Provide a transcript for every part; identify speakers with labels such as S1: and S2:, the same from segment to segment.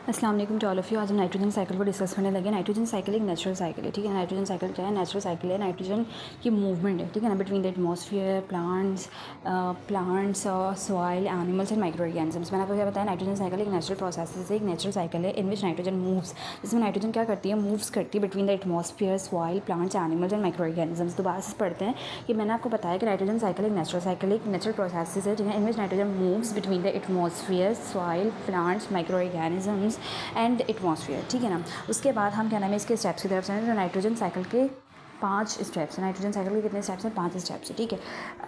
S1: अस्सलाम वालेकुम to all of you. आज हम नाइट्रोजन साइकिल को डिस्कस करने लगे। नाइट्रोजन साइकिल एक नेचुरल साइकिल है, ठीक है। नाइट्रोजन साइकिल क्या है? नेचुरल साइकिल है, नाइट्रोजन की मूवमेंट है, ठीक है ना, between the atmosphere, plants soil, animals and micro organisms. मैंने आपको क्या बताया? नाइट्रोजन साइकिल एक नेचुरल प्रोसेस है, एक नेचुरल साइकिल है इन विच नाइट्रोजन मूव्स, जिसमें नाइट्रोजन क्या करती है? मूव्स करती है between the atmosphere, soil, plants, animals and micro organisms. दोबारा से पढ़ते हैं कि मैंने आपको बताया कि नाइट्रोजन साइकिल एक नेचुरल साइकिल, एक नेचुरल प्रोसेस है, ठीक है, in which nitrogen moves between the atmosphere, soil, plants, micro organisms and atmosphere, ठीक है ना। उसके बाद हम क्या नाम है इसके स्टेप्स की तरफ से, जो नाइट्रोजन साइकिल के 5 स्टेप्स हैं। नाइट्रोजन साइकिल के कितने स्टेप्स हैं? 5 स्टेप्स है, ठीक है।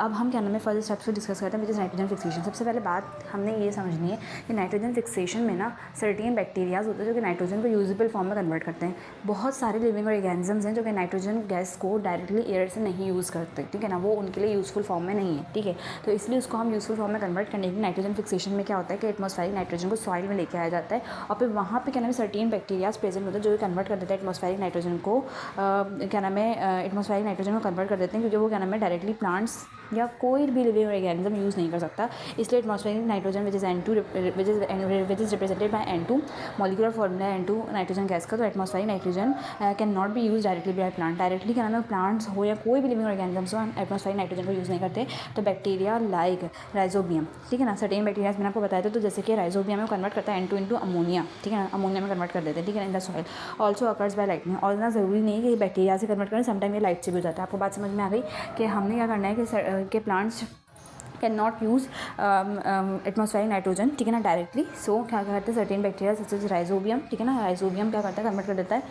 S1: अब हम क्या नाम है फर्स्ट स्टेप्स को डिस्कस करते हैं, विच इज़ नाइट्रोजन फिक्सेशन। सबसे पहले बात हमने ये समझनी है कि नाइट्रोजन फिक्सेशन में ना सर्टेन बैक्टीरियाज होते हैं जो कि नाइट्रोजन को यूजेबल फॉर्म में कन्वर्ट करते हैं। बहुत सारे लिविंग ऑर्गेनिजम्स हैं जो कि नाइट्रोजन गैस को डायरेक्टली एयर से नहीं यूज़ करते, ठीक है ना, वो उनके लिए यूज़फुल फॉर्म में नहीं है, ठीक है। तो इसलिए उसको हम यूज़फुल फॉर्म में कन्वर्ट करने के लिए नाइट्रोजन फिक्सेशन में क्या होता है कि एटमॉस्फेरिक नाइट्रोजन को सॉइल में लेके आया जाता है और फिर वहाँ पे क्या नाम है सर्टेन बैक्टीरियाज प्रेजेंट होते हैं जो कन्वर्ट कर देते हैं एटमॉस्फेरिक नाइट्रोजन को, क्या नाम है एटमॉस्फेरिक नाइट्रोजन को कन्वर्ट कर देते हैं, क्योंकि वो क्या नाम है डायरेक्टली प्लांट्स या कोई भी लिविंग ऑर्गेनिज्म यूज़ नहीं कर सकता। इसलिए atmospheric nitrogen which is represented by N2, molecular formula N2 nitrogen gas का। तो atmospheric nitrogen can not be use directly by plant. Directly क्या नाम है प्लांट्स हो या कोई भी लिविंग ऑर्गेनिजम्स हो एटमॉस्फेरिक नाइट्रोजन को यूज़ नहीं करते। तो बैक्टीरिया लाइक राइजोबियम, ठीक है ना, सर्टेन बैक्टीरिया मैंने आपको बताया था, तो जैसे कि राइजोबियम में कन्वर्ट करता है N2 इंटू अमोनिया, ठीक है ना, अमोनिया में कन्वर्ट कर देते हैं, ठीक है, in the soil. Also occurs by lightning. और ना ज़रूरी नहीं है कि बैक्टीरिया से कन्वर्ट करें, समटाइम ये लाइट से भी हो जाता है। आपको बात समझ में आ गई कि हमने क्या करना है कि plants cannot use atmospheric nitrogen, ठीक है ना, डायरेक्टली। सो क्या करते हैं certain bacteria such as rhizobium, ठीक है ना, राइजोबियम क्या करता है कन्वर्ट कर देता है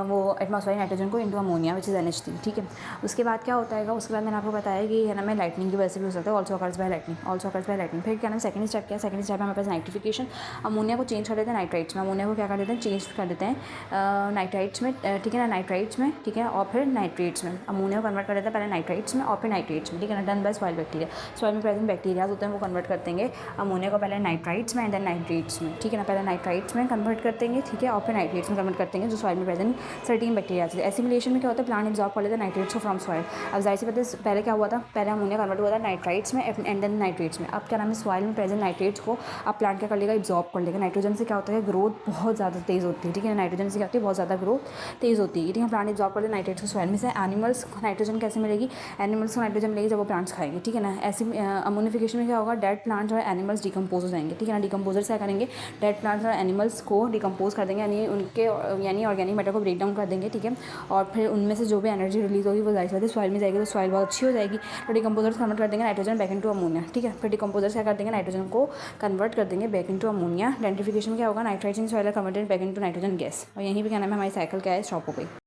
S1: वो एटमॉस्फेरिक नाइट्रोजन को into ammonia which is NH3, ठीक है। उसके बाद क्या होता है? उसके बाद मैंने आपको बताया कि है ना, मैं लाइटनिंग की वजह से भी हो सकता है, ऑल्सो अकर्स बाय लाइटनिंग। फिर क्या नाम सेकंड स्टेप क्या है? सेकंड स्टेप है हमारे पास नाइट्रिफिकेशन। अमोनिया को चेंज कर देते हैं नाइट्राइट्स में। अमोनिया को क्या कर देते हैं? चेंज कर देते हैं नाइट्राइट्स में, ठीक है ना, नाइट्राइट्स में, ठीक है, और फिर नाइट्रेट्स में। अमोनिया को कन्वर्ट कर देता है पहले नाइट्राइट्स में और फिर नाइट्रेट्स में, ठीक है ना, done by soil bacteria. Soil में प्रेजेंट बैक्टीरियाज होते हैं वो कन्वर्ट कर देंगे अमोनिया को पहले नाइट्राइट्स में एंड देन नाइट्रेट्स में, ठीक है ना, पहले नाइट्राइट्स में कन्वर्ट कर देंगे, ठीक है, और फिर नाइट्रेट्स में कन्वर्ट कर देंगे जो सॉइल में प्रेजेंट सर्टेन बैक्टीरिया है। एसिमिलेशन में क्या होता है? प्लांट एब्जॉर्ब कर लेते हैं नाइट्रेट्स को फ्रॉम सॉइल। अब जाहिर सी बात है पहले क्या हुआ था? पहले अमोनिया कन्वर्ट हुआ था नाइट्राइट्स में एंड देन नाइट्रेट्स में। अब क्या नाम है सॉइल में प्रेजेंट नाइट्रेट्स को अब प्लांट क्या कर लेगा? एब्जॉर्ब कर लेगा। नाइट्रोजन से क्या होता है? ग्रोथ बहुत ज़्यादा तेज़ होती है, ठीक है, नाइट्रोजन से क्या होती है? बहुत ज़्यादा ग्रोथ तेज़ होती है, ठीक है। प्लांट एब्जॉर्ब कर ले नाइट्रेट्स को सॉइल में से। एनिमल्स को नाइट्रोजन कैसे मिलेगी? एनिमल्स को नाइट्रोजन मिलेगी जब वो प्लांट्स खाएंगे, ठीक है ना। ऐसे अमोनिफिकेशन में क्या होगा? डेड प्लांट्स और एनिमल्स डिकम्पोज हो जाएंगे, ठीक है ना। डिकम्पोजर क्या करेंगे? डेड प्लांट्स और एनिमल्स को डिकम्पोज कर देंगे, यानी ऑर्गेनिक मैटर को ब्रेक डाउन कर देंगे, ठीक है। और फिर उनमें से जो भी एनर्जी रिलीज होगी वो जाहिर सी बात है सॉइल में जाएगी, तो सॉइल बहुत अच्छी हो जाएगी। तो डिकम्पोजर्स कन्वर्ट कर देंगे नाइट्रोजन बैक इनटू अमोनिया, ठीक है। फिर डिकम्पोजर्स क्या कर देंगे? नाइट्रोजन को कन्वर्ट कर देंगे बैक इनटू अमोनिया। डेंट्रिफिकेशन में क्या होगा? Nitrites in soil converted back into nitrogen gas. और यहीं पे क्या नाम है हमारी साइकिल क्या है? स्टॉप हो गई।